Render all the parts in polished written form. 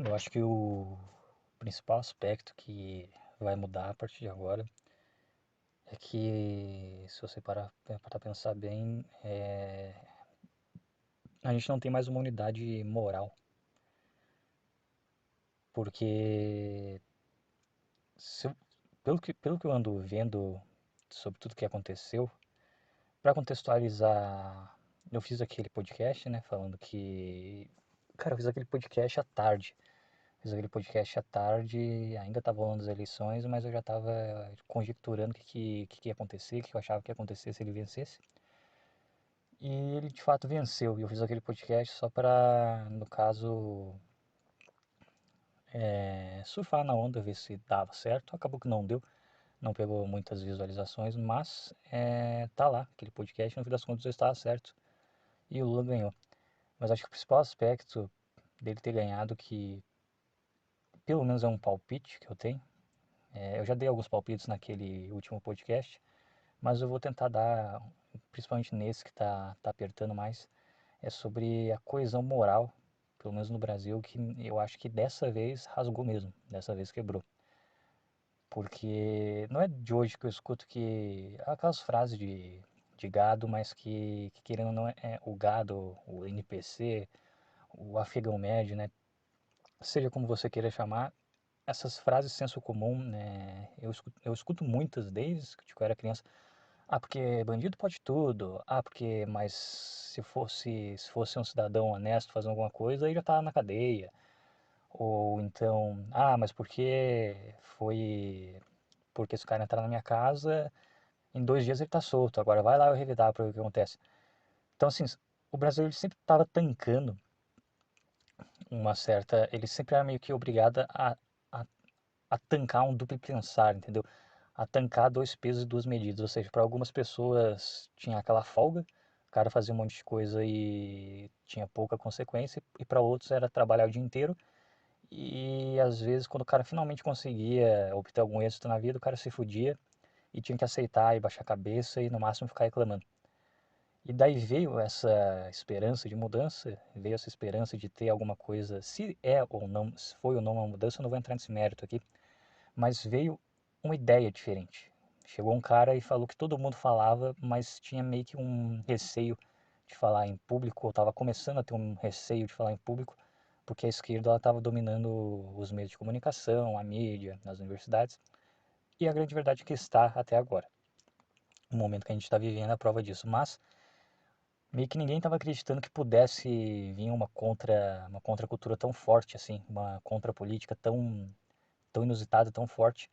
Eu acho que o principal aspecto que vai mudar a partir de agora é que, se você parar para pensar bem, a gente não tem mais uma unidade moral, porque se eu- pelo que eu ando vendo sobre tudo que aconteceu, para contextualizar, eu fiz aquele podcast, né, falando que, cara, eu fiz aquele podcast à tarde. Fiz aquele podcast à tarde, ainda estava rolando as eleições, mas eu já estava conjecturando o que ia acontecer, o que eu achava que ia acontecer se ele vencesse. E ele de fato venceu. E eu fiz aquele podcast só para, no caso, surfar na onda, ver se dava certo. Acabou que não deu, não pegou muitas visualizações, mas tá lá, aquele podcast, no fim das contas eu estava certo. E o Lula ganhou. Mas acho que o principal aspecto dele ter ganhado, que pelo menos é um palpite que eu tenho, eu já dei alguns palpites naquele último podcast, mas eu vou tentar dar, principalmente nesse que tá apertando mais, é sobre a coesão moral, pelo menos no Brasil, que eu acho que dessa vez rasgou mesmo, dessa vez quebrou. Porque não é de hoje que eu escuto que aquelas frases de gado, mas que querendo ou não é o gado, o NPC, o afegão médio, né? Seja como você queira chamar, essas frases de senso comum, né? Eu escuto muitas desde que eu era criança. Ah, porque bandido pode tudo. Ah, porque, mas se fosse um cidadão honesto fazendo alguma coisa, ele já tá na cadeia. Ou então, ah, mas porque se o cara entrar na minha casa, em 2 dias ele tá solto. Agora vai lá eu revidar para ver o que acontece. Então, assim, o Brasil ele sempre tava tancando ele sempre era meio que obrigado a, a tancar um duplo pensar, entendeu? A tancar dois pesos e duas medidas. Ou seja, para algumas pessoas tinha aquela folga, o cara fazia um monte de coisa e tinha pouca consequência, e para outros era trabalhar o dia inteiro. E às vezes, quando o cara finalmente conseguia obter algum êxito na vida, o cara se fudia e tinha que aceitar e baixar a cabeça e no máximo ficar reclamando. E daí veio essa esperança de mudança, veio essa esperança de ter alguma coisa, se é ou não, se foi ou não uma mudança, eu não vou entrar nesse mérito aqui, mas veio uma ideia diferente. Chegou um cara e falou que todo mundo falava, mas tinha meio que um receio de falar em público, ou estava começando a ter um receio de falar em público, porque a esquerda estava dominando os meios de comunicação, a mídia, as universidades, e a grande verdade é que está até agora. O momento que a gente está vivendo é a prova disso, mas meio que ninguém estava acreditando que pudesse vir uma contracultura tão forte assim, uma contrapolítica tão inusitada, tão forte.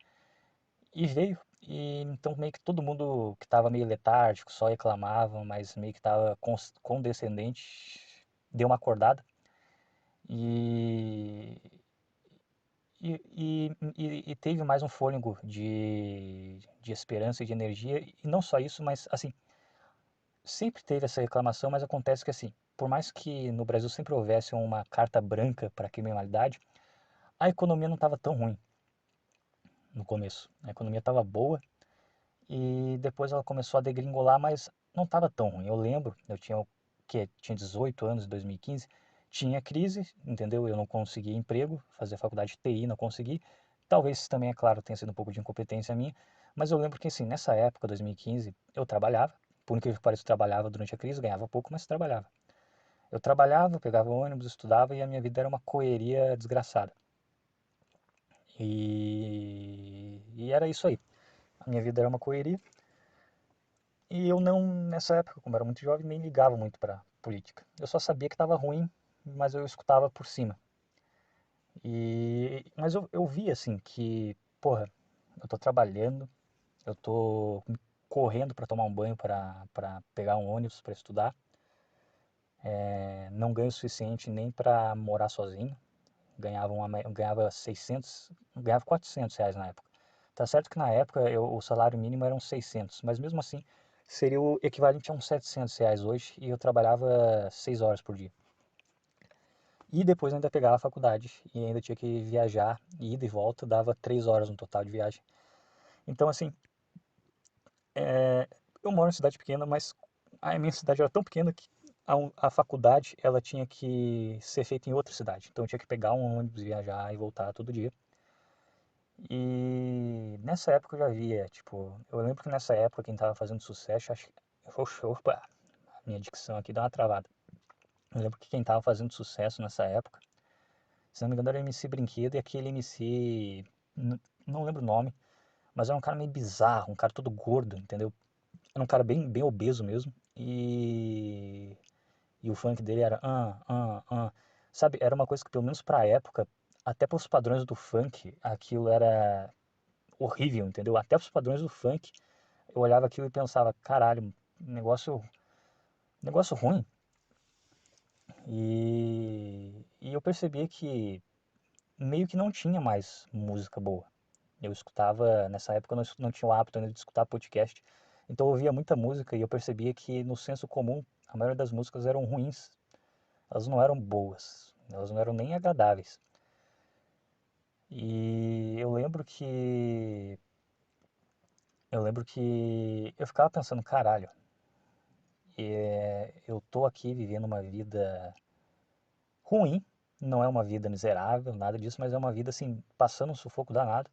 E veio. E então meio que todo mundo que estava meio letárgico, só reclamava, mas meio que estava condescendente, deu uma acordada e, e teve mais um fôlego de esperança e de energia. E não só isso, mas assim, sempre teve essa reclamação, mas acontece que assim, por mais que no Brasil sempre houvesse uma carta branca para a criminalidade, a economia não estava tão ruim no começo. A economia estava boa. E depois ela começou a degringolar, mas não estava tão ruim. Eu lembro, eu tinha 18 anos em 2015, tinha crise, entendeu? Eu não conseguia emprego, fazer faculdade de TI, não consegui. Talvez também, é claro, tenha sido um pouco de incompetência minha, mas eu lembro que assim, nessa época, 2015, eu trabalhava, por incrível que pareça, eu trabalhava durante a crise, ganhava pouco, mas trabalhava. Eu trabalhava, pegava ônibus, estudava e a minha vida era uma correria desgraçada. E era isso aí. A minha vida era uma correria. E eu não, nessa época, como era muito jovem, nem ligava muito para política. Eu só sabia que estava ruim, mas eu escutava por cima. Mas eu vi assim que, porra, eu tô trabalhando, eu tô correndo para tomar um banho, para pegar um ônibus para estudar, não ganho o suficiente nem para morar sozinho. Ganhava 600, ganhava R$ 400 na época. Tá certo que na época o salário mínimo era uns 600, mas mesmo assim seria o equivalente a uns R$ 700 hoje e eu trabalhava 6 horas por dia. E depois ainda pegava a faculdade e ainda tinha que viajar, ida e volta, dava 3 horas no total de viagem. Então assim, eu moro em cidade pequena, mas a minha cidade era tão pequena que a faculdade, ela tinha que ser feita em outra cidade. Então eu tinha que pegar um ônibus, viajar e voltar todo dia. E nessa época eu já via, tipo, eu lembro que nessa época quem tava fazendo sucesso, acho que, opa, a minha dicção aqui dá uma travada. Eu lembro que quem tava fazendo sucesso nessa época, se não me engano era o MC Brinquedo e aquele MC, não lembro o nome, mas era um cara meio bizarro, um cara todo gordo, entendeu? Era um cara bem obeso mesmo. E o funk dele era sabe, era uma coisa que pelo menos pra época, até pros padrões do funk, aquilo era horrível, entendeu? Até pros padrões do funk, eu olhava aquilo e pensava, caralho, negócio ruim. E eu percebia que meio que não tinha mais música boa. Eu escutava, nessa época eu não tinha o hábito ainda de escutar podcast, então eu ouvia muita música e eu percebia que no senso comum a maioria das músicas eram ruins, elas não eram boas, elas não eram nem agradáveis. E eu lembro que eu ficava pensando, caralho, eu tô aqui vivendo uma vida ruim, não é uma vida miserável, nada disso, mas é uma vida assim, passando um sufoco danado,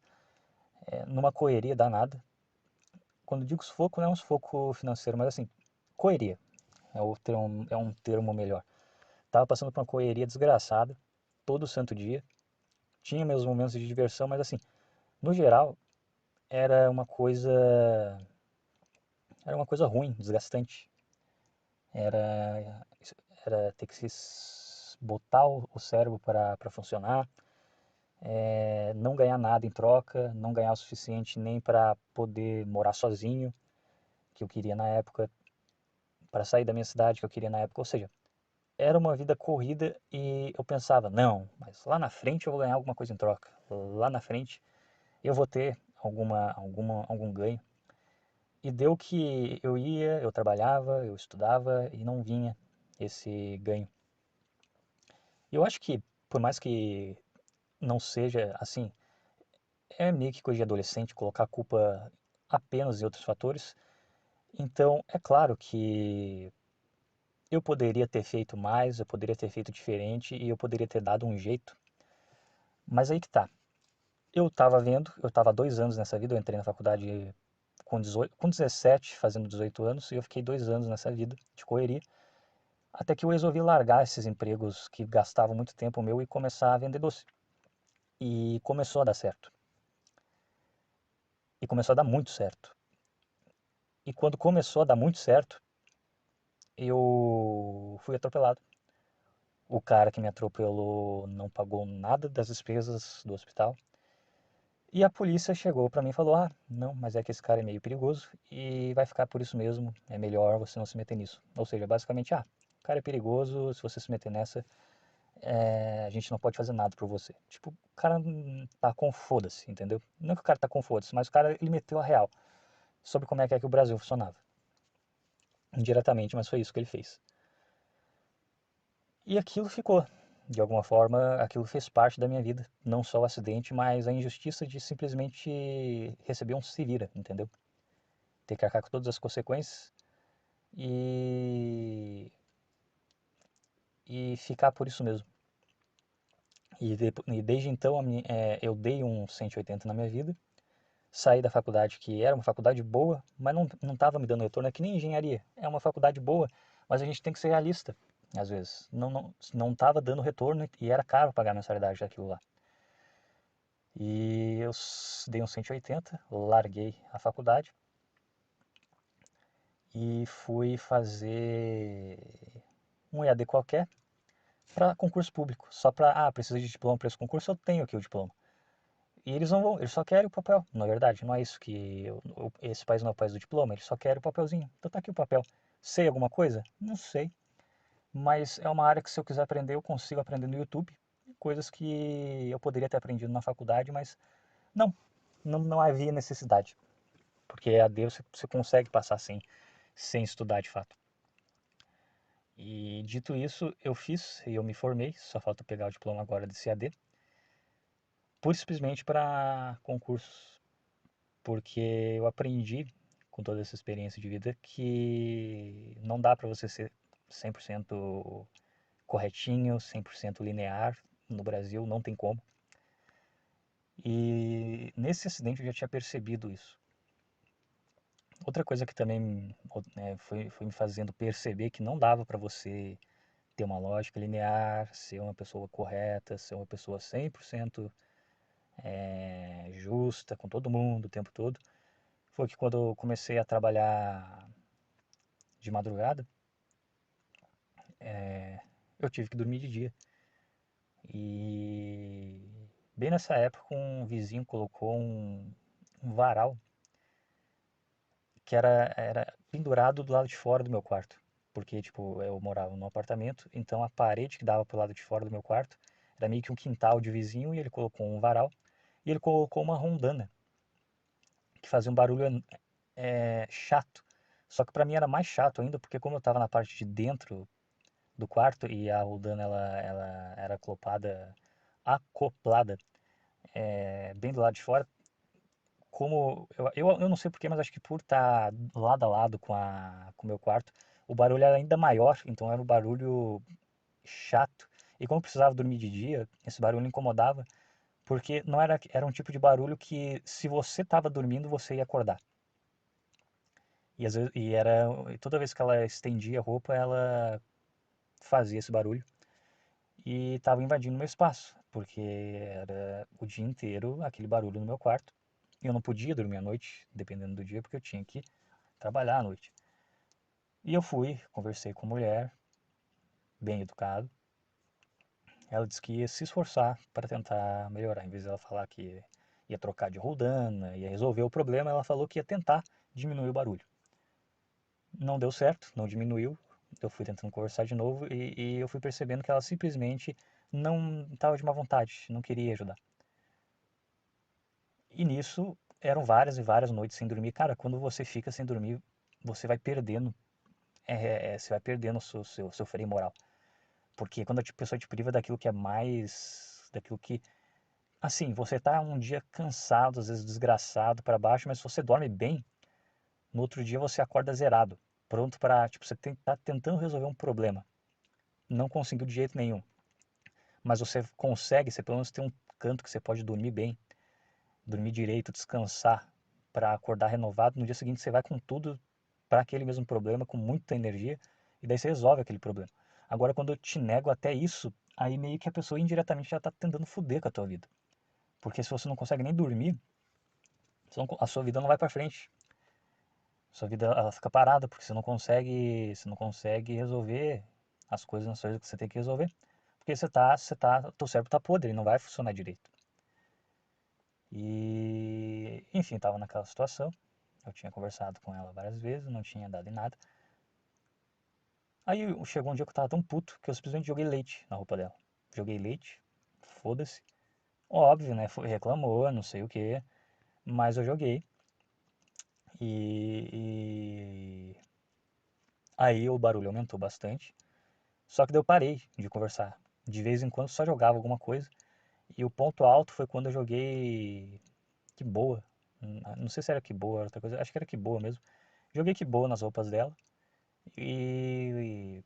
numa correria danada. Quando eu digo sufoco, não é um sufoco financeiro, mas assim, correria é um termo melhor. Tava passando por uma correria desgraçada, todo santo dia. Tinha meus momentos de diversão, mas assim, no geral, era uma coisa, era uma coisa ruim, desgastante. Era, era ter que botar o cérebro para funcionar, não ganhar nada em troca, não ganhar o suficiente nem para poder morar sozinho, que eu queria na época, para sair da minha cidade, que eu queria na época. Ou seja, era uma vida corrida e eu pensava, não, mas lá na frente eu vou ganhar alguma coisa em troca. Lá na frente eu vou ter algum ganho. E deu que eu ia, eu trabalhava, eu estudava e não vinha esse ganho. E eu acho que, por mais que não seja assim, é meio que coisa de adolescente colocar a culpa apenas em outros fatores. Então, é claro que eu poderia ter feito mais, eu poderia ter feito diferente e eu poderia ter dado um jeito. Mas aí que tá. Eu estava há 2 anos nessa vida, eu entrei na faculdade com 17, fazendo 18 anos, e eu fiquei 2 anos nessa vida de correria, até que eu resolvi largar esses empregos que gastavam muito tempo meu e começar a vender doce. E começou a dar certo. E começou a dar muito certo. E quando começou a dar muito certo, eu fui atropelado. O cara que me atropelou não pagou nada das despesas do hospital. E a polícia chegou pra mim e falou: Ah, não, mas é que esse cara é meio perigoso e vai ficar por isso mesmo. É melhor você não se meter nisso. Ou seja, basicamente, o cara é perigoso, se você se meter nessa, a gente não pode fazer nada por você. Tipo, o cara tá com foda-se, entendeu? Não que o cara tá com foda-se, mas o cara ele meteu a real sobre como é que o Brasil funcionava. Indiretamente, mas foi isso que ele fez. E aquilo ficou. De alguma forma, aquilo fez parte da minha vida. Não só o acidente, mas a injustiça de simplesmente receber um se vira, entendeu? Ter que arcar com todas as consequências e, e ficar por isso mesmo. E desde então eu dei um 180 na minha vida, saí da faculdade que era uma faculdade boa, mas não estava me dando retorno, é que nem engenharia, é uma faculdade boa, mas a gente tem que ser realista, às vezes. Não estava dando retorno e era caro pagar a mensalidade daquilo lá. E eu dei um 180, larguei a faculdade e fui fazer um EAD qualquer para concurso público. Só para, precisa de diploma para esse concurso, eu tenho aqui o diploma. E eles não vão, eles só querem o papel. Na verdade, não é isso que esse país não é o país do diploma, eles só querem o papelzinho. Então tá aqui o papel. Sei alguma coisa? Não sei. Mas é uma área que se eu quiser aprender, eu consigo aprender no YouTube. Coisas que eu poderia ter aprendido na faculdade, mas não, não havia necessidade. Porque EAD você consegue passar sem estudar de fato. E dito isso, eu fiz e eu me formei, só falta pegar o diploma agora desse EAD, pura e simplesmente para concursos, porque eu aprendi com toda essa experiência de vida que não dá para você ser 100% corretinho, 100% linear. No Brasil não tem como. E nesse acidente eu já tinha percebido isso. Outra coisa que também foi me fazendo perceber que não dava para você ter uma lógica linear, ser uma pessoa correta, ser uma pessoa 100% justa com todo mundo o tempo todo, foi que quando eu comecei a trabalhar de madrugada, eu tive que dormir de dia. E bem nessa época um vizinho colocou um varal que era pendurado do lado de fora do meu quarto. Porque, tipo, eu morava num apartamento, então a parede que dava pro lado de fora do meu quarto era meio que um quintal de vizinho e ele colocou um varal e ele colocou uma rondana que fazia um barulho chato. Só que pra mim era mais chato ainda, porque como eu tava na parte de dentro do quarto e a rondana ela era acoplada bem do lado de fora, como eu não sei porquê, mas acho que por estar lado a lado com o meu quarto, o barulho era ainda maior, então era um barulho chato. E como eu precisava dormir de dia, esse barulho incomodava, porque não era um tipo de barulho que se você estava dormindo, você ia acordar. E, às vezes, toda vez que ela estendia a roupa, ela fazia esse barulho e estava invadindo meu espaço, porque era o dia inteiro aquele barulho no meu quarto. E eu não podia dormir à noite, dependendo do dia, porque eu tinha que trabalhar à noite. E eu fui, conversei com a mulher, bem educado. Ela disse que ia se esforçar para tentar melhorar. Em vez de ela falar que ia trocar de roldana, ia resolver o problema, ela falou que ia tentar diminuir o barulho. Não deu certo, não diminuiu. Eu fui tentando conversar de novo e eu fui percebendo que ela simplesmente não estava de má vontade, não queria ajudar. E nisso eram várias e várias noites sem dormir. Cara, quando você fica sem dormir, você vai perdendo, você vai perdendo o seu freio moral. Porque quando a pessoa te priva daquilo que é mais, daquilo que, assim, você tá um dia cansado, às vezes desgraçado para baixo, mas se você dorme bem, no outro dia você acorda zerado, pronto para, tipo, você tá tentando resolver um problema, não conseguiu de jeito nenhum, mas você consegue, você pelo menos tem um canto que você pode dormir bem, dormir direito, descansar, para acordar renovado. No dia seguinte você vai com tudo para aquele mesmo problema, com muita energia, e daí você resolve aquele problema. Agora, quando eu te nego até isso, aí meio que a pessoa indiretamente já está tentando foder com a tua vida. Porque se você não consegue nem dormir, a sua vida não vai para frente. Sua vida ela fica parada porque você não consegue resolver as coisas na sua vida que você tem que resolver. Porque teu cérebro tá podre, não vai funcionar direito. E, enfim, estava naquela situação. Eu tinha conversado com ela várias vezes, não tinha dado em nada. Aí chegou um dia que eu tava tão puto que eu simplesmente joguei leite na roupa dela. Joguei leite, foda-se. Óbvio, né? Reclamou, não sei o que, mas eu joguei. E aí o barulho aumentou bastante. Só que daí eu parei de conversar. De vez em quando só jogava alguma coisa. E o ponto alto foi quando eu joguei que boa. Não sei se era que boa, outra coisa. Acho que era que boa mesmo. Joguei que boa nas roupas dela. E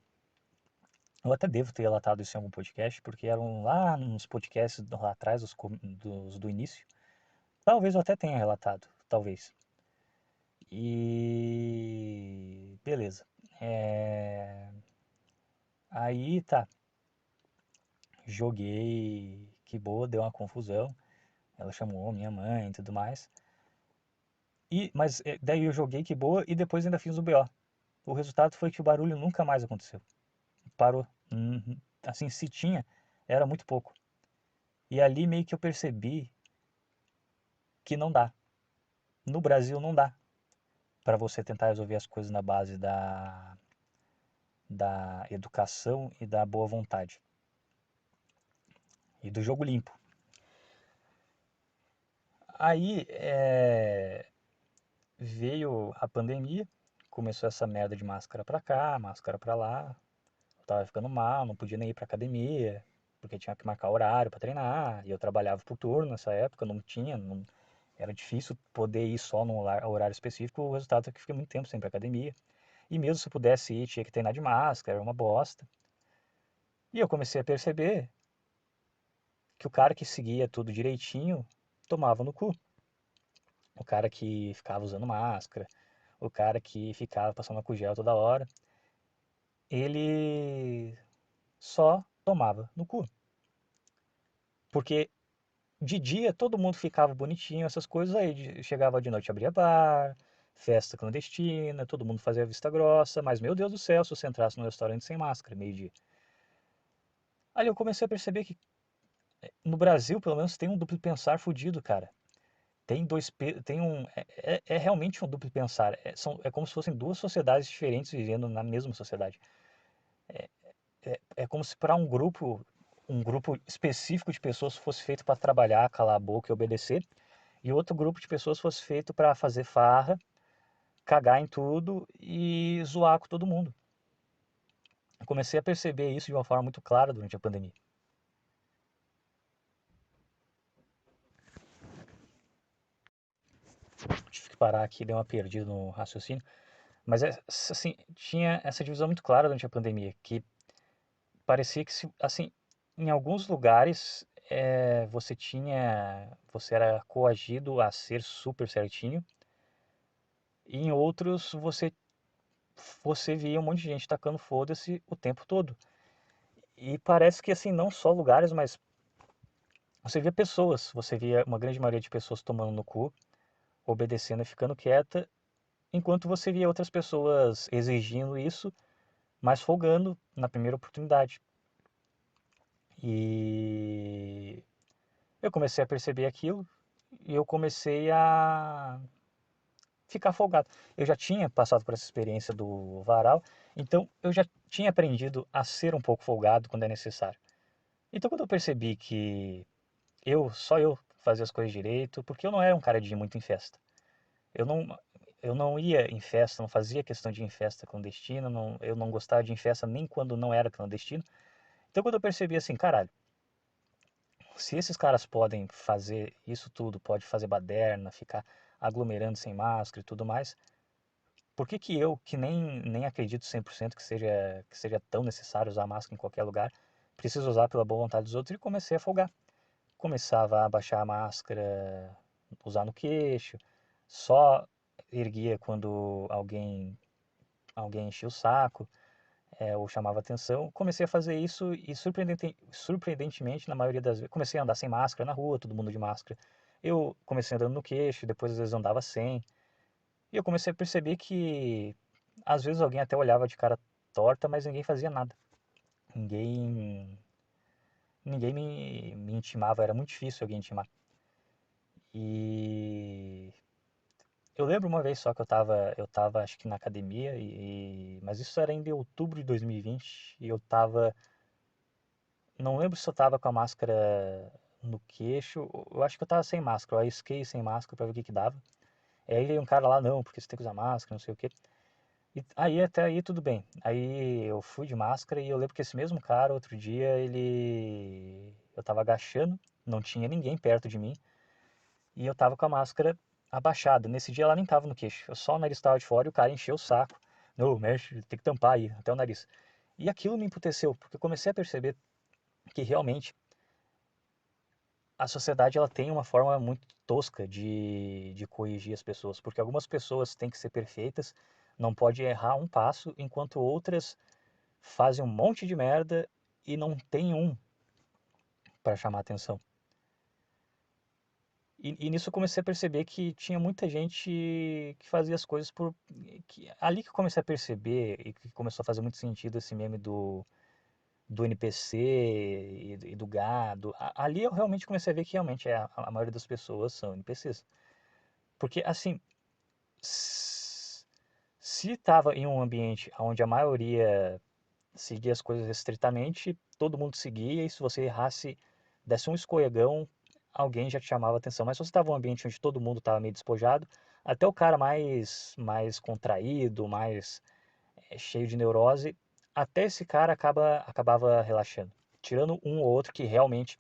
eu até devo ter relatado isso em algum podcast, porque eram lá nos podcasts lá atrás, dos do início. Talvez eu até tenha relatado, talvez. E beleza. É, Aí tá, joguei que boa, deu uma confusão. Ela chamou minha mãe e tudo mais. Mas daí eu joguei que boa e depois ainda fiz o BO. O resultado foi que o barulho nunca mais aconteceu. Parou. Assim, se tinha, era muito pouco. E ali meio que eu percebi que não dá. No Brasil não dá para você tentar resolver as coisas na base da educação e da boa vontade. E do jogo limpo. Aí veio a pandemia, começou essa merda de máscara pra cá, máscara pra lá. Eu tava ficando mal, não podia nem ir pra academia, porque tinha que marcar horário pra treinar. E eu trabalhava por turno nessa época, não tinha, era difícil poder ir só num horário específico. O resultado é que eu fiquei muito tempo sem ir pra academia. E mesmo se pudesse ir, tinha que treinar de máscara, era uma bosta. E eu comecei a perceber que o cara que seguia tudo direitinho tomava no cu. O cara que ficava usando máscara, o cara que ficava passando álcool gel toda hora, ele só tomava no cu. Porque de dia todo mundo ficava bonitinho, essas coisas aí. Chegava de noite, abria bar, festa clandestina, todo mundo fazia vista grossa. Mas, meu Deus do céu, se você entrasse num restaurante sem máscara, meio-dia. Aí eu comecei a perceber que no Brasil, pelo menos, tem um duplo pensar fudido, cara. Tem um. É realmente um duplo pensar. É como se fossem duas sociedades diferentes vivendo na mesma sociedade. É como se para um grupo específico de pessoas fosse feito para trabalhar, calar a boca e obedecer, e outro grupo de pessoas fosse feito para fazer farra, cagar em tudo e zoar com todo mundo. Eu comecei a perceber isso de uma forma muito clara durante a pandemia. Tive que parar aqui, dei uma perdida no raciocínio, mas assim, tinha essa divisão muito clara durante a pandemia, que parecia que assim, em alguns lugares você era coagido a ser super certinho, e em outros você via um monte de gente tacando foda-se o tempo todo. E parece que assim, não só lugares, mas você via pessoas, você via uma grande maioria de pessoas tomando no cu, obedecendo e ficando quieta, enquanto você via outras pessoas exigindo isso, mas folgando na primeira oportunidade. E eu comecei a perceber aquilo e eu comecei a ficar folgado. Eu já tinha passado por essa experiência do varal, então eu já tinha aprendido a ser um pouco folgado quando é necessário. Então quando eu percebi que só eu fazia as coisas direito, porque eu não era um cara de ir muito em festa. Eu não, eu não ia em festa, não fazia questão de ir em festa clandestina, eu não gostava de ir em festa nem quando não era clandestino. Então quando eu percebi assim, caralho, se esses caras podem fazer isso tudo, pode fazer baderna, ficar aglomerando sem máscara e tudo mais, por que que eu, que nem acredito 100% que seja tão necessário usar máscara em qualquer lugar, preciso usar pela boa vontade dos outros? E comecei a folgar. Começava a baixar a máscara, usar no queixo, só erguia quando alguém enchia o saco, ou chamava atenção. Comecei a fazer isso e surpreendentemente, na maioria das vezes, comecei a andar sem máscara na rua, todo mundo de máscara. Eu comecei andando no queixo, depois às vezes andava sem. E eu comecei a perceber que às vezes alguém até olhava de cara torta, mas ninguém fazia nada. Ninguém, ninguém me intimava, era muito difícil alguém intimar. E eu lembro uma vez só que eu tava acho que na academia, mas isso era ainda em outubro de 2020, e eu tava, não lembro se eu tava com a máscara no queixo, eu acho que eu tava sem máscara, eu arrisquei sem máscara pra ver o que que dava. E aí veio um cara lá, não, porque você tem que usar máscara, não sei o quê. E aí até aí tudo bem. Aí eu fui de máscara e eu lembro que esse mesmo cara, outro dia, eu tava agachando, não tinha ninguém perto de mim, e eu tava com a máscara abaixada. Nesse dia ela nem tava no queixo, só o nariz tava de fora e o cara encheu o saco. Não, mexe, tem que tampar aí, até o nariz. E aquilo me emputeceu, porque eu comecei a perceber que realmente a sociedade ela tem uma forma muito tosca de corrigir as pessoas, porque algumas pessoas têm que ser perfeitas, não pode errar um passo, enquanto outras fazem um monte de merda e não tem um para chamar atenção. E nisso eu comecei a perceber que tinha muita gente que fazia as coisas por. Ali que eu comecei a perceber e que começou a fazer muito sentido esse meme do NPC e do gado. Ali eu realmente comecei a ver que realmente a maioria das pessoas são NPCs. Porque, assim, se estava em um ambiente onde a maioria seguia as coisas estritamente, todo mundo seguia, e se você errasse, desse um escorregão, alguém já te chamava atenção. Mas se você estava em um ambiente onde todo mundo estava meio despojado, até o cara mais contraído, mais cheio de neurose, até esse cara acabava relaxando. Tirando um ou outro que realmente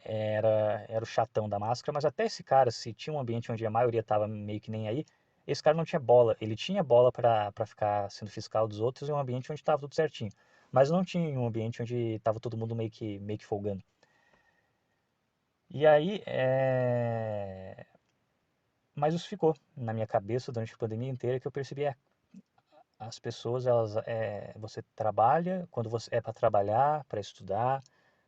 era o chatão da máscara, mas até esse cara, se tinha um ambiente onde a maioria estava meio que nem aí, Esse cara não tinha bola. Ele tinha bola para ficar sendo fiscal dos outros em um ambiente onde estava tudo certinho. Mas não tinha em um ambiente onde estava todo mundo meio que folgando. E aí, mas isso ficou na minha cabeça durante a pandemia inteira que eu percebi, as pessoas, você trabalha, quando você é para trabalhar, para estudar,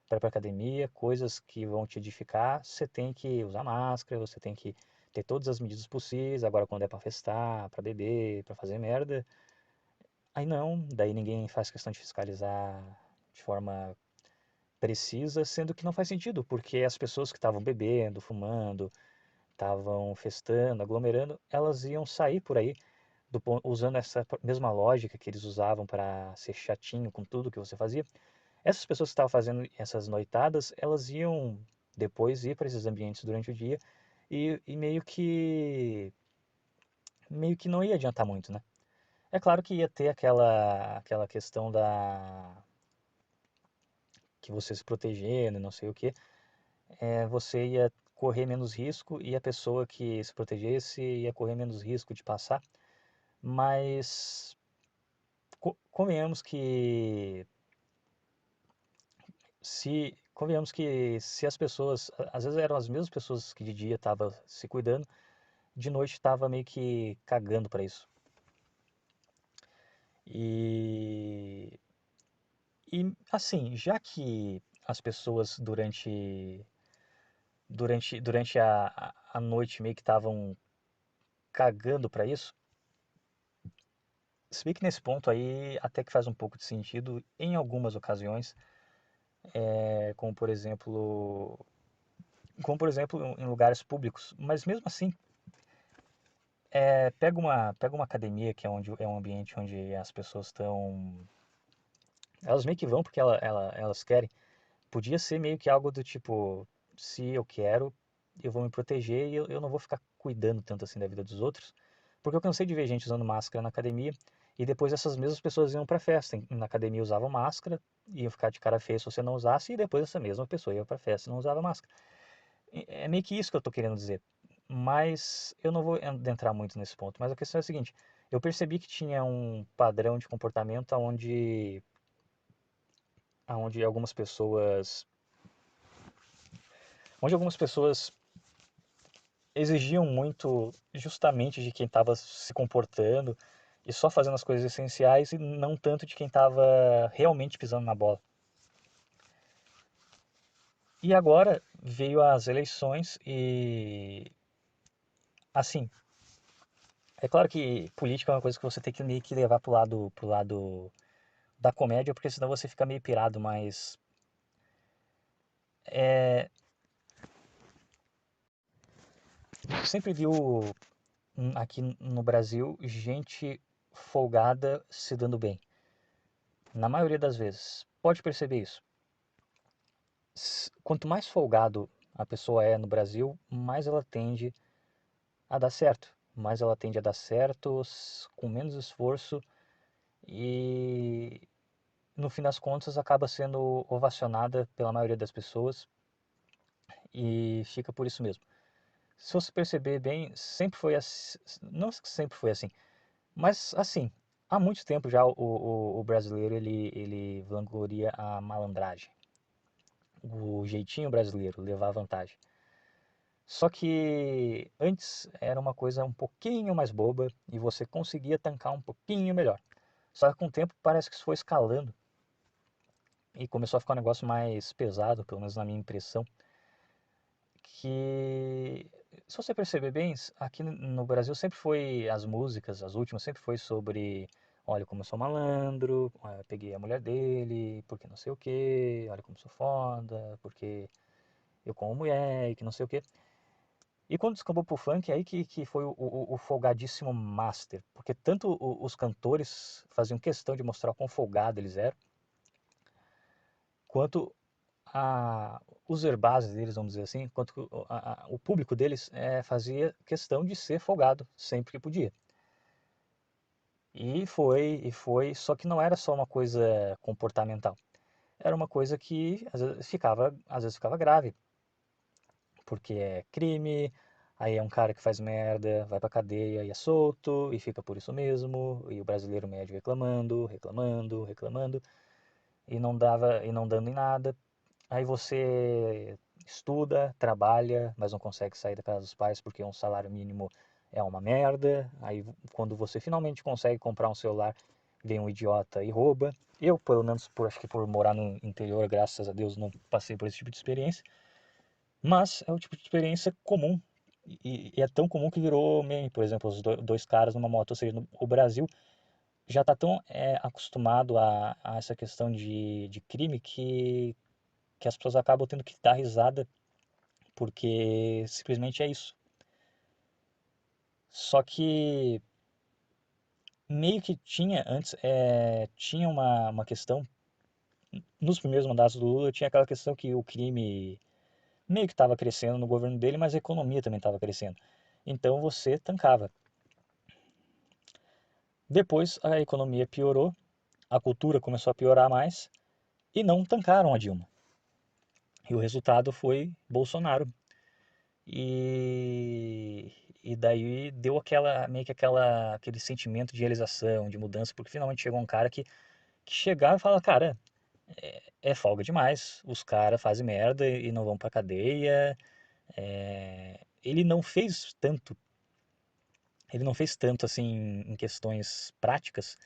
para ir para academia, coisas que vão te edificar, você tem que usar máscara, você tem que ter todas as medidas possíveis. Agora, quando é para festar, para beber, para fazer merda, aí não, daí ninguém faz questão de fiscalizar de forma precisa, sendo que não faz sentido, porque as pessoas que estavam bebendo, fumando, estavam festando, aglomerando, elas iam sair por aí usando essa mesma lógica que eles usavam para ser chatinho com tudo que você fazia. Essas pessoas que estavam fazendo essas noitadas, elas iam depois ir para esses ambientes durante o dia e meio que não ia adiantar muito, né? É claro que ia ter aquela questão da que você se protegendo, não sei o que, você ia correr menos risco e a pessoa que se protegesse ia correr menos risco de passar, mas convenhamos que se as pessoas, às vezes eram as mesmas pessoas que de dia estavam se cuidando, de noite estava meio que cagando para isso. E, e assim, já que as pessoas durante a noite meio que estavam cagando para isso, se bem que nesse ponto aí até que faz um pouco de sentido em algumas ocasiões, é, como por exemplo, em lugares públicos, mas mesmo assim, pega uma academia que é onde é um ambiente onde as pessoas estão, elas meio que vão porque elas querem. Podia ser meio que algo do tipo, se eu quero, eu vou me proteger e eu não vou ficar cuidando tanto assim da vida dos outros, porque eu cansei de ver gente usando máscara na academia e depois essas mesmas pessoas iam pra festa. Na academia usavam máscara, iam ficar de cara feia se você não usasse, e depois essa mesma pessoa ia pra festa e não usava máscara. É meio que isso que eu tô querendo dizer. Mas eu não vou adentrar muito nesse ponto. Mas a questão é a seguinte: eu percebi que tinha um padrão de comportamento onde algumas pessoas exigiam muito justamente de quem estava se comportando e só fazendo as coisas essenciais e não tanto de quem estava realmente pisando na bola. E agora veio as eleições e assim, é claro que política é uma coisa que você tem que meio que levar pro lado da comédia, porque senão você fica meio pirado, mas é, sempre viu aqui no Brasil gente folgada se dando bem. Na maioria das vezes. Pode perceber isso. Quanto mais folgado a pessoa é no Brasil, mais ela tende a dar certo. Mais ela tende a dar certo com menos esforço e no fim das contas acaba sendo ovacionada pela maioria das pessoas e fica por isso mesmo. Se você perceber bem, sempre foi assim, não sempre foi assim, mas assim, há muito tempo já o brasileiro ele vangloria a malandragem, o jeitinho brasileiro, levar vantagem. Só que antes era uma coisa um pouquinho mais boba e você conseguia tancar um pouquinho melhor. Só que com o tempo parece que isso foi escalando e começou a ficar um negócio mais pesado, pelo menos na minha impressão, que se você perceber bem, aqui no Brasil sempre foi as músicas, as últimas sempre foi sobre, olha como eu sou malandro, peguei a mulher dele, porque não sei o que, olha como eu sou foda, porque eu como mulher, e que não sei o que. E quando descambou pro funk, aí que foi o folgadíssimo master, porque tanto os cantores faziam questão de mostrar o quão folgado eles eram, quanto os herbazes deles, vamos dizer assim, quanto o público deles fazia questão de ser folgado sempre que podia. Só que não era só uma coisa comportamental, era uma coisa que às vezes ficava grave, porque é crime, Aí é um cara que faz merda, vai pra cadeia e é solto, e fica por isso mesmo, e o brasileiro médio reclamando, reclamando, reclamando, e não dando em nada. Aí você estuda, trabalha, mas não consegue sair da casa dos pais porque um salário mínimo é uma merda. Aí quando você finalmente consegue comprar um celular, vem um idiota e rouba. Eu, pelo menos, acho que por morar no interior, graças a Deus, não passei por esse tipo de experiência. Mas é o tipo de experiência comum. E é tão comum que virou meme, por exemplo, os dois caras numa moto. Ou seja, o Brasil já está tão acostumado a essa questão de crime que as pessoas acabam tendo que dar risada porque simplesmente é isso. Só que meio que tinha antes, tinha uma questão, nos primeiros mandatos do Lula tinha aquela questão que o crime meio que estava crescendo no governo dele, mas a economia também estava crescendo. Então você tancava. Depois a economia piorou, a cultura começou a piorar mais e não tancaram a Dilma. E o resultado foi Bolsonaro. E, e daí deu meio que aquele sentimento de realização, de mudança, porque finalmente chegou um cara que chegava e fala, cara, é folga demais, os caras fazem merda e não vão pra cadeia. Ele não fez tanto, ele não fez tanto assim em questões práticas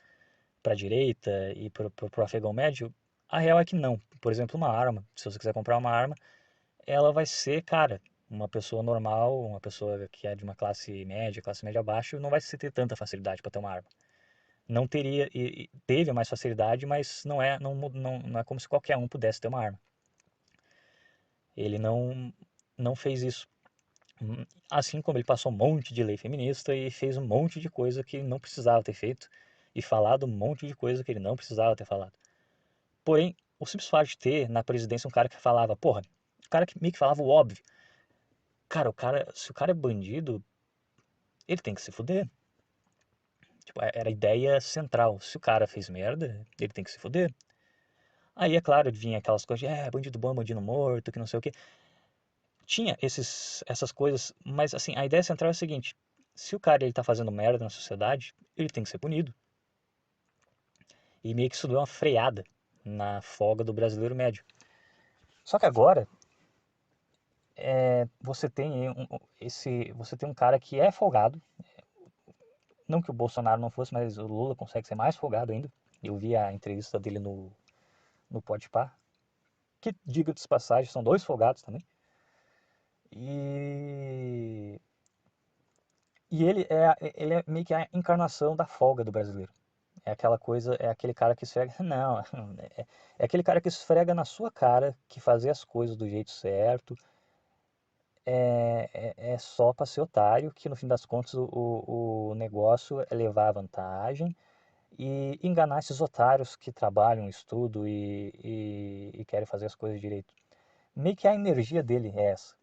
pra direita e pro afegão médio. A real é que não. Por exemplo, uma arma, se você quiser comprar uma arma, ela vai ser cara. Uma pessoa normal, uma pessoa que é de uma classe média abaixo, não vai se ter tanta facilidade para ter uma arma. Não teria, e teve mais facilidade, mas não é como se qualquer um pudesse ter uma arma. Ele não fez isso. Assim como ele passou um monte de lei feminista e fez um monte de coisa que ele não precisava ter feito e falado um monte de coisa que ele não precisava ter falado. Porém, o simples fato de ter na presidência um cara que falava, porra, o cara que meio que falava o óbvio. Cara, se o cara é bandido, ele tem que se fuder. Tipo, era a ideia central. Se o cara fez merda, ele tem que se fuder. Aí, é claro, vinha aquelas coisas de, bandido bom, bandido morto, que não sei o quê. Tinha essas coisas, mas assim, a ideia central é a seguinte: se o cara ele tá fazendo merda na sociedade, ele tem que ser punido. E meio que isso deu uma freada na folga do brasileiro médio. Só que agora, você tem um cara que é folgado. Não que o Bolsonaro não fosse, mas o Lula consegue ser mais folgado ainda. Eu vi a entrevista dele no Podpah, que, diga de passagem, são dois folgados também. E, e ele é meio que a encarnação da folga do brasileiro. É aquela coisa, é aquele cara que esfrega. Não, é aquele cara que esfrega na sua cara que fazer as coisas do jeito certo é só para ser otário, que no fim das contas o negócio é levar vantagem e enganar esses otários que trabalham, estudam e querem fazer as coisas direito. Meio que a energia dele é essa.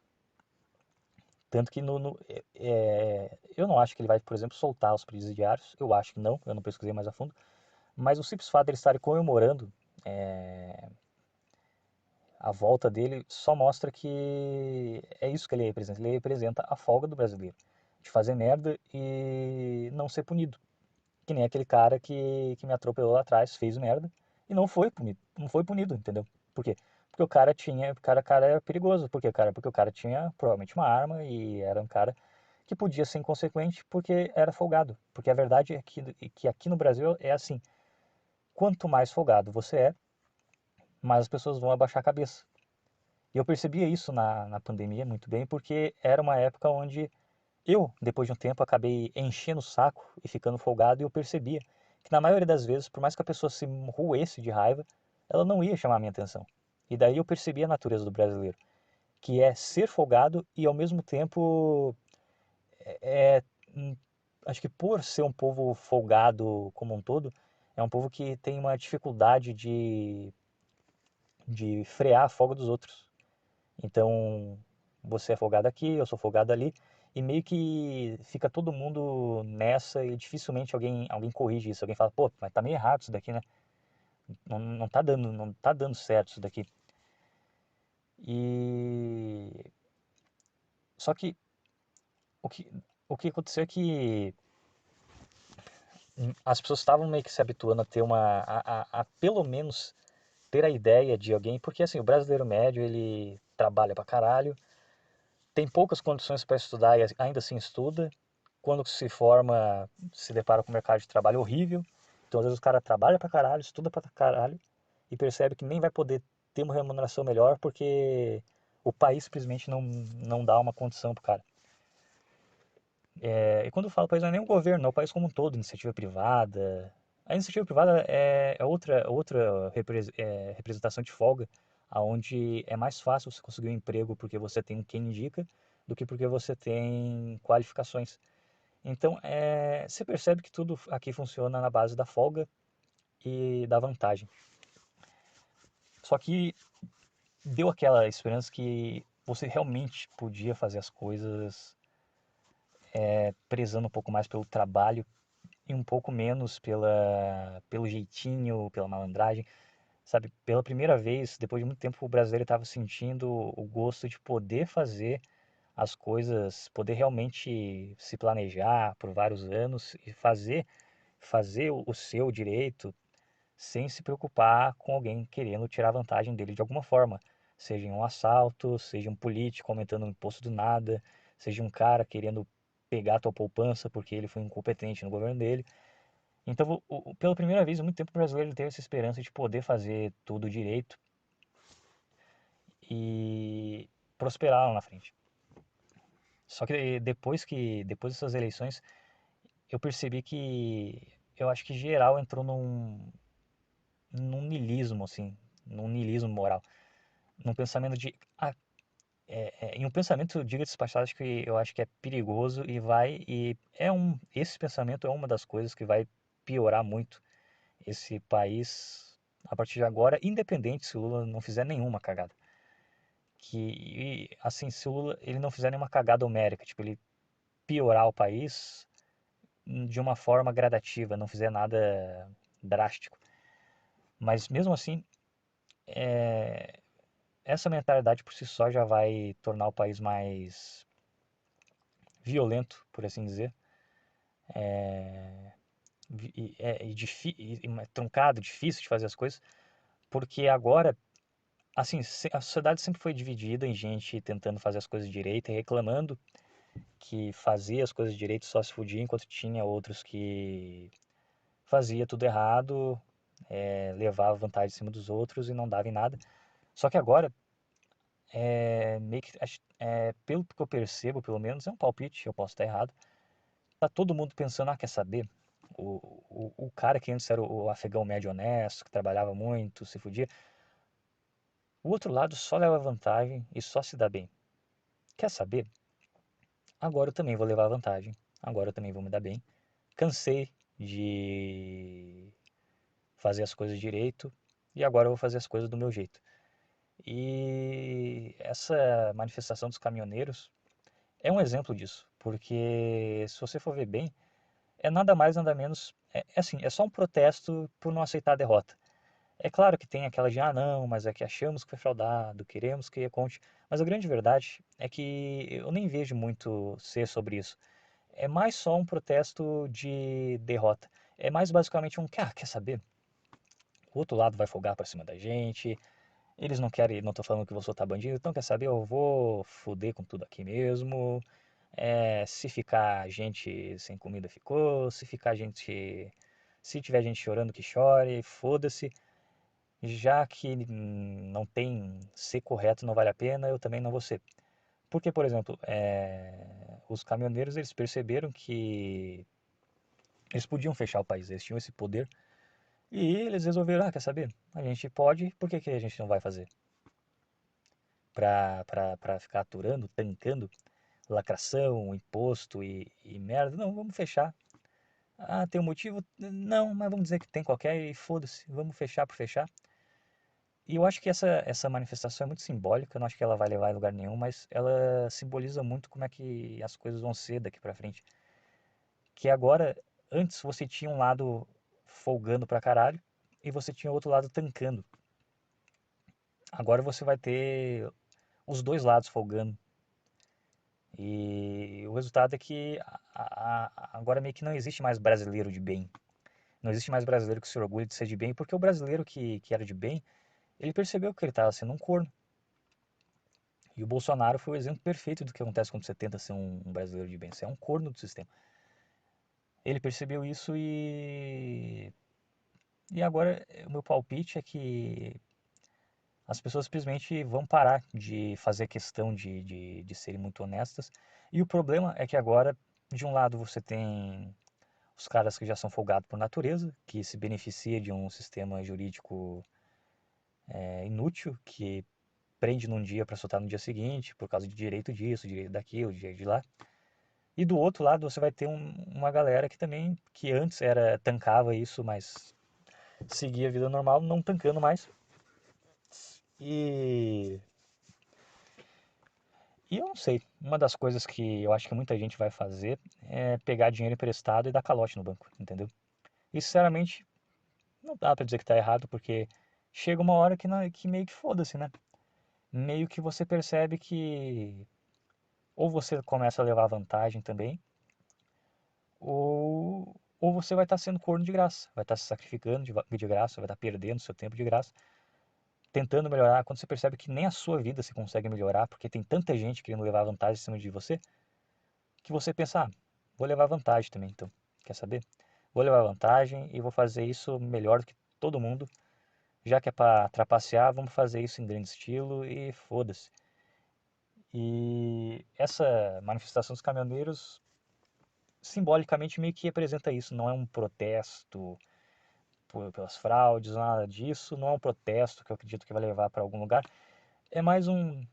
Tanto que eu não acho que ele vai, por exemplo, soltar os presidiários. Eu acho que não, eu não pesquisei mais a fundo. Mas o simples fato de ele estar comemorando é, a volta dele só mostra que é isso que ele representa. Ele representa a folga do brasileiro. De fazer merda e não ser punido. Que nem aquele cara que me atropelou lá atrás, fez merda e não foi punido. Não foi punido, entendeu? Por quê? Porque o cara era perigoso. Por quê, cara? Porque o cara tinha provavelmente uma arma e era um cara que podia ser inconsequente porque era folgado. Porque a verdade é que aqui no Brasil é assim. Quanto mais folgado você é, mais as pessoas vão abaixar a cabeça. E eu percebia isso na pandemia muito bem, porque era uma época onde eu, depois de um tempo, acabei enchendo o saco e ficando folgado, e eu percebia que na maioria das vezes, por mais que a pessoa se roesse de raiva, ela não ia chamar a minha atenção. E daí eu percebi a natureza do brasileiro, que é ser folgado e ao mesmo tempo é, hum, acho que por ser um povo folgado como um todo, é um povo que tem uma dificuldade de frear a folga dos outros. Então, você é folgado aqui, eu sou folgado ali, e meio que fica todo mundo nessa e dificilmente alguém corrige isso. Alguém fala, pô, mas tá meio errado isso daqui, né? Não tá dando certo isso daqui. E só que O que, o que aconteceu é que as pessoas estavam meio que se habituando a ter a pelo menos ter a ideia de alguém, porque assim, o brasileiro médio, ele trabalha pra caralho, tem poucas condições para estudar e ainda assim estuda. Quando se forma, se depara com um mercado de trabalho horrível. Então, às vezes, o cara trabalha pra caralho, estuda pra caralho e percebe que nem vai poder ter uma remuneração melhor porque o país simplesmente não dá uma condição pro cara. E quando eu falo país, não é nem o governo, é o país como um todo, iniciativa privada. A iniciativa privada é outra representação de folga, aonde é mais fácil você conseguir um emprego porque você tem quem indica do que porque você tem qualificações. Então, você percebe que tudo aqui funciona na base da folga e da vantagem. Só que deu aquela esperança que você realmente podia fazer as coisas prezando um pouco mais pelo trabalho e um pouco menos pelo jeitinho, pela malandragem. Sabe, pela primeira vez, depois de muito tempo, o brasileiro estava sentindo o gosto de poder fazer as coisas, poder realmente se planejar por vários anos e fazer o seu direito sem se preocupar com alguém querendo tirar vantagem dele de alguma forma. Seja em um assalto, seja um político aumentando o imposto do nada, seja um cara querendo pegar a tua poupança porque ele foi incompetente no governo dele. Então, pela primeira vez em muito tempo, o brasileiro teve essa esperança de poder fazer tudo direito e prosperar lá na frente. Só que depois dessas eleições, eu percebi que eu acho que geral entrou num niilismo, assim, num niilismo moral, num pensamento de em um pensamento, diga-se de passagem, que eu acho que é perigoso esse pensamento é uma das coisas que vai piorar muito esse país a partir de agora, independente se o Lula não fizer nenhuma cagada. Assim, se o Lula ele não fizer nenhuma cagada homérica, tipo, ele piorar o país de uma forma gradativa, não fizer nada drástico. Mas mesmo assim, é, essa mentalidade por si só já vai tornar o país mais violento, por assim dizer, truncado, difícil de fazer as coisas, porque agora, assim, a sociedade sempre foi dividida em gente tentando fazer as coisas direito e reclamando que fazia as coisas direito só se fudia, enquanto tinha outros que fazia tudo errado, levava vantagem em cima dos outros e não dava em nada. Só que agora, meio que, pelo que eu percebo, pelo menos, é um palpite, eu posso estar errado, tá todo mundo pensando, quer saber? O cara que antes era o afegão médio honesto, que trabalhava muito, se fudia, o outro lado só leva vantagem e só se dá bem. Quer saber? Agora eu também vou levar vantagem. Agora eu também vou me dar bem. Cansei de fazer as coisas direito e agora eu vou fazer as coisas do meu jeito. E essa manifestação dos caminhoneiros é um exemplo disso, porque se você for ver bem, é nada mais nada menos, assim, é só um protesto por não aceitar a derrota. É claro que tem aquela de, não, mas é que achamos que foi fraudado, queremos que conte, mas a grande verdade é que eu nem vejo muito ser sobre isso. É mais só um protesto de derrota. É mais basicamente quer saber? O outro lado vai folgar pra cima da gente, eles não querem, não tô falando que você tá bandido, então quer saber? Eu vou foder com tudo aqui mesmo. Se ficar gente sem comida, ficou. Se ficar gente. Se tiver gente chorando, que chore, foda-se. Já que não tem ser correto, não vale a pena, eu também não vou ser. Porque, por exemplo, os caminhoneiros eles perceberam que eles podiam fechar o país, eles tinham esse poder. E eles resolveram, quer saber? A gente pode, por que que a gente não vai fazer? Pra ficar aturando, tancando lacração, imposto e merda. Não, vamos fechar. Tem um motivo? Não, mas vamos dizer que tem qualquer e foda-se, vamos fechar por fechar. E eu acho que essa manifestação é muito simbólica, eu não acho que ela vai levar em lugar nenhum, mas ela simboliza muito como é que as coisas vão ser daqui pra frente. Que agora, antes você tinha um lado folgando pra caralho e você tinha outro lado tancando. Agora você vai ter os dois lados folgando. E o resultado é que agora meio que não existe mais brasileiro de bem. Não existe mais brasileiro que se orgulhe de ser de bem, porque o brasileiro que era de bem, ele percebeu que ele estava sendo um corno. E o Bolsonaro foi o exemplo perfeito do que acontece quando você tenta ser um brasileiro de bem. Você é um corno do sistema. Ele percebeu isso e agora o meu palpite é que as pessoas simplesmente vão parar de fazer questão de serem muito honestas. E o problema é que agora, de um lado, você tem os caras que já são folgados por natureza, que se beneficia de um sistema jurídico inútil, que prende num dia para soltar no dia seguinte, por causa de direito disso, direito daquilo, direito de lá. E do outro lado você vai ter uma galera que também, que antes era tancava isso, mas seguia a vida normal, não tancando mais. E, e eu não sei, uma das coisas que eu acho que muita gente vai fazer é pegar dinheiro emprestado e dar calote no banco, entendeu? E sinceramente, não dá pra dizer que tá errado, porque chega uma hora que meio que foda-se, né? Meio que você percebe que ou você começa a levar vantagem também, ou você vai estar sendo corno de graça, vai estar se sacrificando de graça, vai estar perdendo seu tempo de graça, tentando melhorar. Quando você percebe que nem a sua vida você consegue melhorar, porque tem tanta gente querendo levar vantagem em cima de você, que você pensa, ah, vou levar vantagem também, então, quer saber? Vou levar vantagem e vou fazer isso melhor do que todo mundo, já que é para trapacear, vamos fazer isso em grande estilo e foda-se. E essa manifestação dos caminhoneiros simbolicamente meio que representa isso, não é um protesto pelas fraudes, nada disso, não é um protesto que eu acredito que vai levar para algum lugar, é mais um,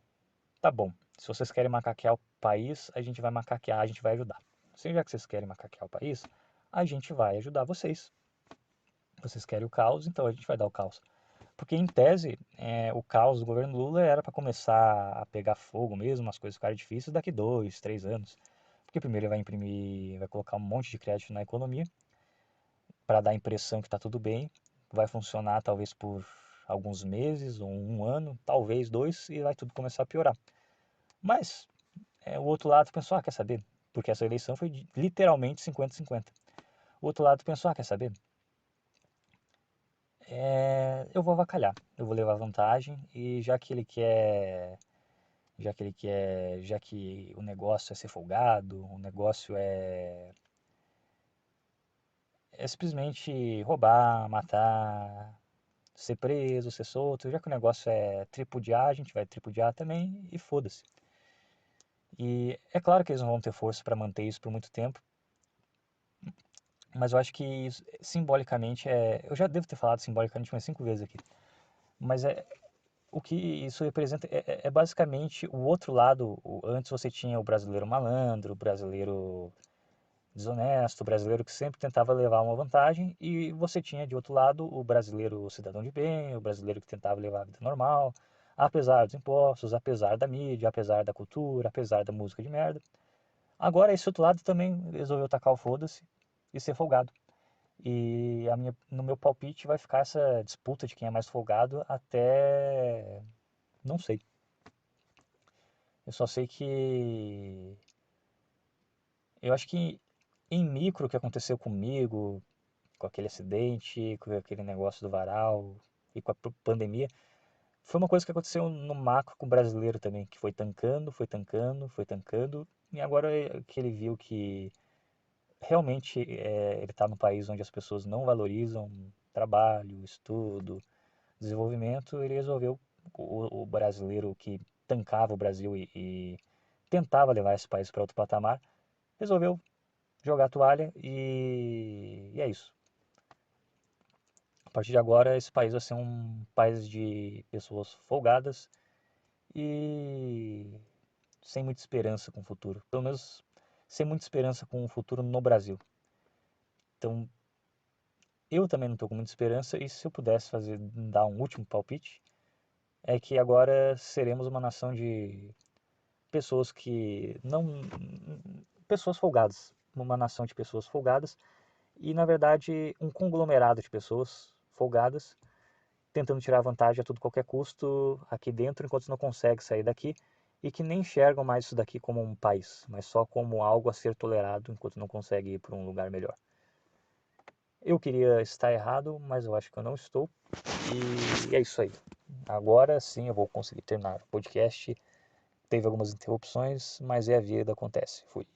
tá bom, se vocês querem macaquear o país, a gente vai macaquear, a gente vai ajudar. Se já que vocês querem macaquear o país, a gente vai ajudar vocês. Vocês querem o caos, então a gente vai dar o caos. Porque em tese, o caos do governo Lula era para começar a pegar fogo mesmo, as coisas ficarem difíceis daqui 2, 3 anos. Porque primeiro ele vai imprimir, vai colocar um monte de crédito na economia, para dar a impressão que está tudo bem. Vai funcionar talvez por alguns meses, ou um ano, talvez dois, e vai tudo começar a piorar. Mas o outro lado pensou, ah, quer saber? Porque essa eleição foi literalmente 50-50. O outro lado pensou, ah, quer saber? Eu vou avacalhar, eu vou levar vantagem e já que o negócio é ser folgado, o negócio é simplesmente roubar, matar, ser preso, ser solto, já que o negócio é tripudiar, a gente vai tripudiar também e foda-se. E é claro que eles não vão ter força para manter isso por muito tempo, mas eu acho que isso, simbolicamente eu já devo ter falado simbolicamente umas 5 vezes aqui, mas o que isso representa é basicamente o outro lado. Antes você tinha o brasileiro malandro, o brasileiro desonesto, o brasileiro que sempre tentava levar uma vantagem, e você tinha de outro lado o brasileiro cidadão de bem, o brasileiro que tentava levar a vida normal, apesar dos impostos, apesar da mídia, apesar da cultura, apesar da música de merda. Agora esse outro lado também resolveu tacar o foda-se e ser folgado. E no meu palpite vai ficar essa disputa de quem é mais folgado até. Não sei. Eu só sei que. Eu acho que em micro o que aconteceu comigo, com aquele acidente, com aquele negócio do varal e com a pandemia, foi uma coisa que aconteceu no macro com o brasileiro também, que foi tancando, foi tancando, foi tancando, e agora que ele viu que realmente ele está num país onde as pessoas não valorizam trabalho, estudo, desenvolvimento, ele resolveu, o brasileiro que tancava o Brasil e tentava levar esse país para outro patamar, resolveu jogar a toalha e é isso. A partir de agora, esse país vai ser um país de pessoas folgadas e sem muita esperança com o futuro. Pelo menos sem muita esperança com o futuro no Brasil. Então, eu também não estou com muita esperança e se eu pudesse dar um último palpite, é que agora seremos uma nação de pessoas que não pessoas folgadas, uma nação de pessoas folgadas e na verdade um conglomerado de pessoas folgadas tentando tirar vantagem a todo qualquer custo aqui dentro enquanto não consegue sair daqui e que nem enxergam mais isso daqui como um país, mas só como algo a ser tolerado enquanto não consegue ir para um lugar melhor. Eu queria estar errado, mas eu acho que eu não estou. E é isso aí. Agora sim eu vou conseguir terminar o podcast. Teve algumas interrupções, mas é a vida, acontece. Fui.